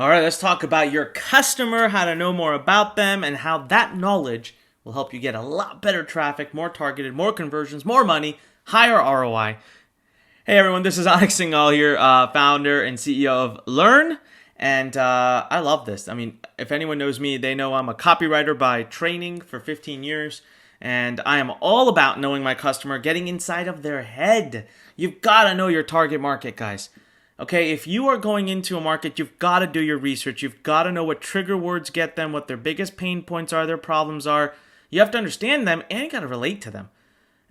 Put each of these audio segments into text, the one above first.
All right, let's talk about your customer, how to know more about them, and how that knowledge will help you get a lot better traffic, more targeted, more conversions, more money, higher ROI. Hey everyone, this is Alex Singhal here, founder and CEO of Learn, and I love this. I mean, if anyone knows me, they know I'm a copywriter by training for 15 years, and I am all about knowing my customer, getting inside of their head. You've got to know your target market, guys. Okay, if you are going into a market, you've got to do your research. You've got to know what trigger words get them, what their biggest pain points are, their problems are. You have to understand them, and you got to relate to them.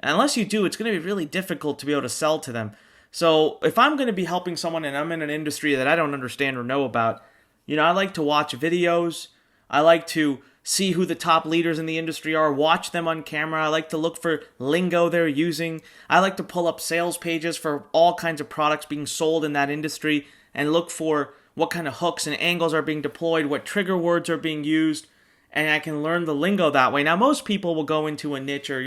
Unless you do, it's going to be really difficult to be able to sell to them. So if I'm going to be helping someone and I'm in an industry that I don't understand or know about, I like to watch videos. I like to see who the top leaders in the industry are, watch them on camera. I like to look for lingo they're using. I like to pull up sales pages for all kinds of products being sold in that industry and look for what kind of hooks and angles are being deployed, what trigger words are being used, and I can learn the lingo that way. Now, most people will go into a niche, or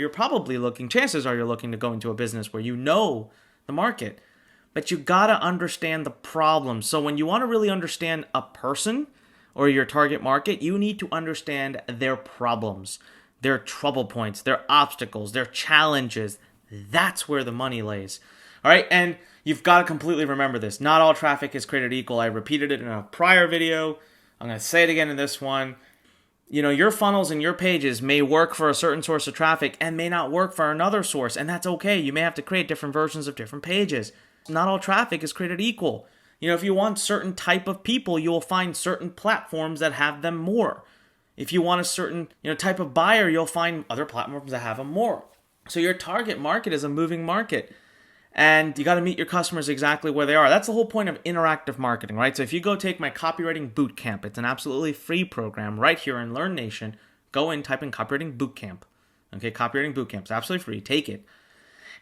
chances are you're looking to go into a business where you know the market, but you gotta understand the problem. So when you want to really understand a person or your target market, you need to understand their problems, their trouble points, their obstacles, their challenges. That's where the money lays. All right, and you've got to completely remember this. Not all traffic is created equal. I repeated it in a prior video. I'm going to say it again in this one. Your funnels and your pages may work for a certain source of traffic and may not work for another source, and that's okay. You may have to create different versions of different pages. Not all traffic is created equal. If you want certain type of people, you will find certain platforms that have them more. If you want a certain type of buyer, you'll find other platforms that have them more. So your target market is a moving market, and you got to meet your customers exactly where they are. That's the whole point of interactive marketing, right? So if you go take my copywriting bootcamp, it's an absolutely free program right here in Learn Nation. Go in, type in copywriting bootcamp. Okay, copywriting bootcamp. It's absolutely free. Take it.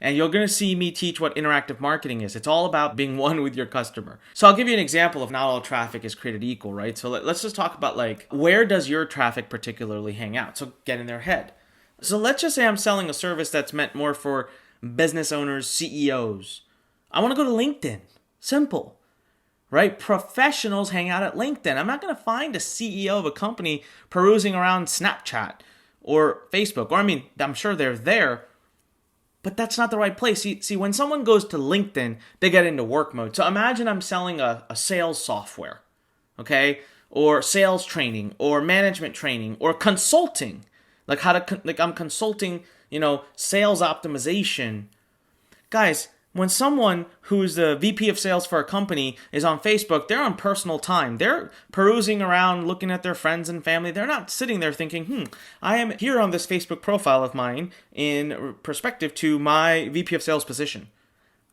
And you're going to see me teach what interactive marketing is. It's all about being one with your customer. So I'll give you an example of not all traffic is created equal, right? So let's just talk about where does your traffic particularly hang out? So get in their head. So let's just say I'm selling a service that's meant more for business owners, CEOs. I want to go to LinkedIn. Simple, right? Professionals hang out at LinkedIn. I'm not going to find a CEO of a company perusing around Snapchat or Facebook. I'm sure they're there, but that's not the right place. See, when someone goes to LinkedIn, they get into work mode. So imagine I'm selling a sales software, okay? Or sales training, or management training, or consulting. I'm consulting, sales optimization. Guys, when someone who's the VP of sales for a company is on Facebook, they're on personal time. They're perusing around, looking at their friends and family. They're not sitting there thinking, I am here on this Facebook profile of mine in perspective to my VP of sales position.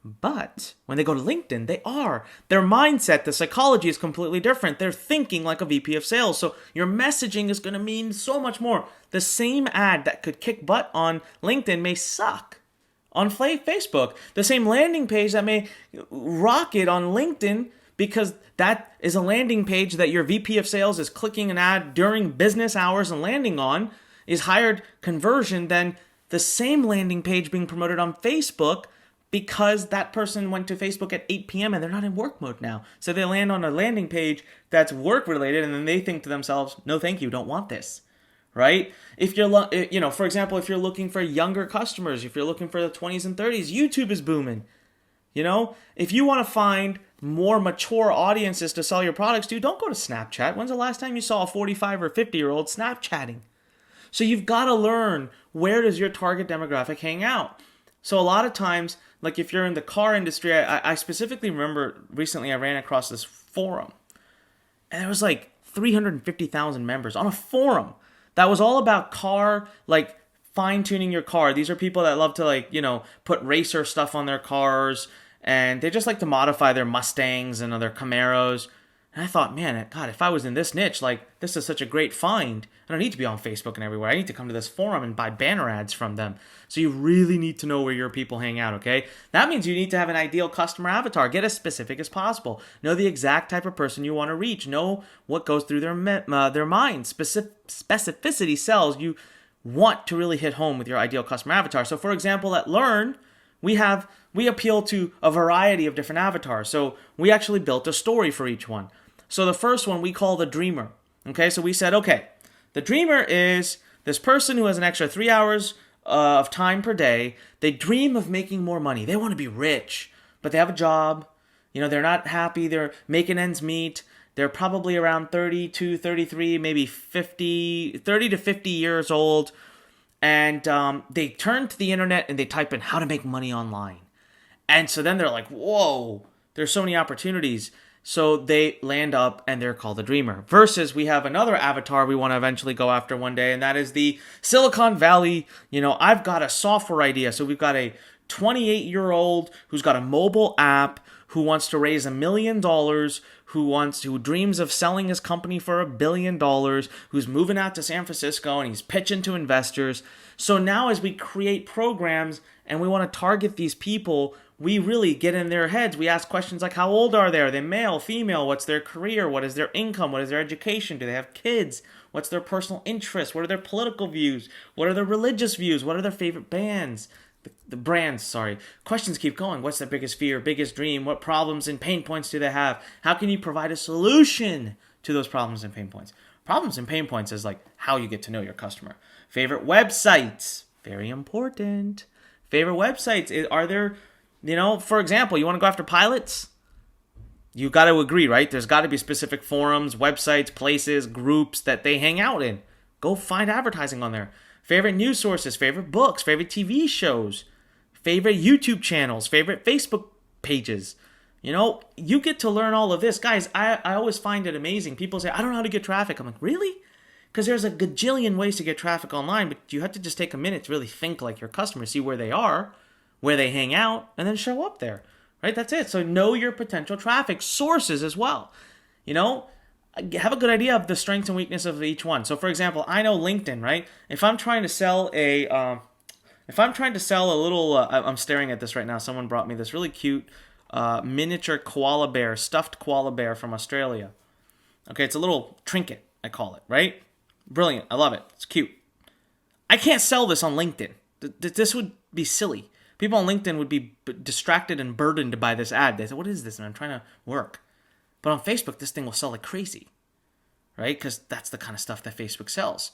But when they go to LinkedIn, they are. Their mindset, the psychology is completely different. They're thinking like a VP of sales. So your messaging is going to mean so much more. The same ad that could kick butt on LinkedIn may suck on Facebook. The same landing page that may rocket on LinkedIn, because that is a landing page that your VP of sales is clicking an ad during business hours and landing on, is higher conversion than the same landing page being promoted on Facebook, because that person went to Facebook at 8 p.m. and they're not in work mode now. So they land on a landing page that's work related, and then they think to themselves, no thank you, don't want this. Right? If you're, for example, if you're looking for younger customers, if you're looking for the 20s and 30s, YouTube is booming. If you want to find more mature audiences to sell your products to, don't go to Snapchat. When's the last time you saw a 45 or 50-year-old Snapchatting? So you've got to learn, where does your target demographic hang out? So a lot of times, if you're in the car industry, I specifically remember recently I ran across this forum, and there was 350,000 members on a forum that was all about car, fine-tuning your car. These are people that love to put racer stuff on their cars, and they just like to modify their Mustangs and their Camaros. And I thought, man, God, if I was in this niche, this is such a great find. I don't need to be on Facebook and everywhere. I need to come to this forum and buy banner ads from them. So you really need to know where your people hang out, okay? That means you need to have an ideal customer avatar. Get as specific as possible. Know the exact type of person you want to reach. Know what goes through their mind. Specificity sells. You want to really hit home with your ideal customer avatar. So for example, at Learn, we appeal to a variety of different avatars. So we actually built a story for each one. So the first one we call the dreamer. Okay, so we said, okay, the dreamer is this person who has an extra 3 hours of time per day. They dream of making more money. They want to be rich, but they have a job. They're not happy. They're making ends meet. They're probably around 32, 33, maybe 50, 30 to 50 years old. And they turn to the internet and they type in how to make money online. And so then they're like, whoa, there's so many opportunities. So they land up and they're called a dreamer. Versus we have another avatar we want to eventually go after one day, and that is the Silicon Valley. I've got a software idea. So we've got a 28-year-old who's got a mobile app who wants to raise $1 million, who dreams of selling his company for $1 billion, who's moving out to San Francisco and he's pitching to investors. So now as we create programs and we want to target these people, we really get in their heads. We ask questions like, how old are they? Are they male, female? What's their career? What is their income? What is their education? Do they have kids? What's their personal interests? What are their political views? What are their religious views? What are their favorite bands? The brands, sorry. Questions keep going. What's their biggest fear, biggest dream? What problems and pain points do they have? How can you provide a solution to those problems and pain points? Problems and pain points is like how you get to know your customer. Favorite websites, very important. Favorite websites, are there, for example, you want to go after pilots? You got to agree, right? There's got to be specific forums, websites, places, groups that they hang out in. Go find advertising on there. Favorite news sources, favorite books, favorite TV shows, favorite YouTube channels, favorite Facebook pages. You get to learn all of this. Guys, I always find it amazing. People say, I don't know how to get traffic. I'm like, really? Because there's a gajillion ways to get traffic online, but you have to just take a minute to really think like your customer, see where they are, where they hang out, and then show up there. Right? That's it. So know your potential traffic sources as well. Have a good idea of the strengths and weaknesses of each one. So, for example, I know LinkedIn, right? If I'm trying to sell a little, I'm staring at this right now. Someone brought me this really cute miniature koala bear, stuffed koala bear from Australia. Okay, it's a little trinket, I call it, right? Brilliant. I love it. It's cute. I can't sell this on LinkedIn. This would be silly. People on LinkedIn would be distracted and burdened by this ad. They say, what is this? And I'm trying to work. But on Facebook, this thing will sell like crazy, right? Because that's the kind of stuff that Facebook sells,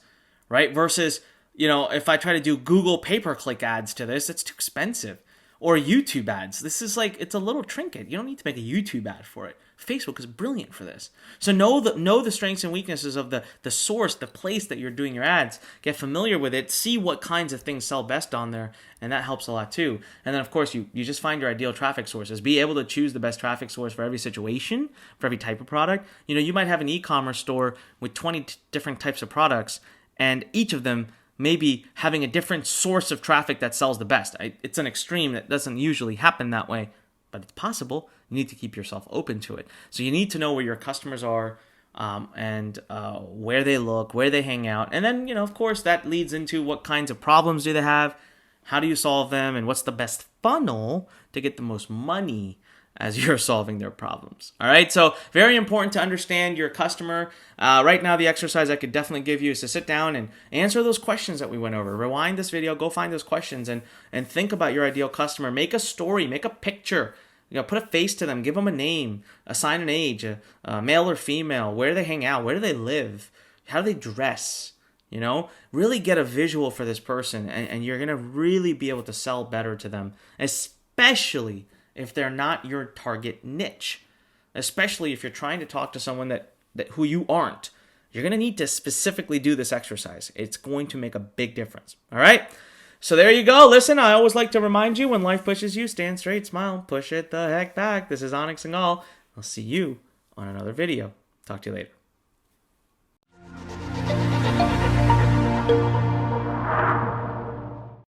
right? Versus, if I try to do Google pay-per-click ads to this, it's too expensive. Or YouTube ads. This is like, it's a little trinket. You don't need to make a YouTube ad for it. Facebook is brilliant for this. So know the strengths and weaknesses of the source, the place that you're doing your ads. Get familiar with it. See what kinds of things sell best on there. And that helps a lot too. And then, of course, you just find your ideal traffic sources. Be able to choose the best traffic source for every situation, for every type of product. You might have an e-commerce store with 20 different types of products, and each of them maybe having a different source of traffic that sells the best. It's an extreme that doesn't usually happen that way, but it's possible. You need to keep yourself open to it. So you need to know where your customers are and where they look, where they hang out. And then, of course, that leads into what kinds of problems do they have, how do you solve them, and what's the best funnel to get the most money as you're solving their problems. All right, so very important to understand your customer. Right now, the exercise I could definitely give you is to sit down and answer those questions that we went over. Rewind this video, go find those questions, and think about your ideal customer. Make a story, make a picture. Put a face to them, give them a name, assign an age, male or female, where they hang out, where do they live, how do they dress. Really get a visual for this person, and you're going to really be able to sell better to them, especially if they're not your target niche, especially if you're trying to talk to someone that who you aren't. You're going to need to specifically do this exercise. It's going to make a big difference. All right? So there you go. Listen, I always like to remind you, when life pushes you, stand straight, smile, push it the heck back. This is Onyx Singal. I'll see you on another video. Talk to you later.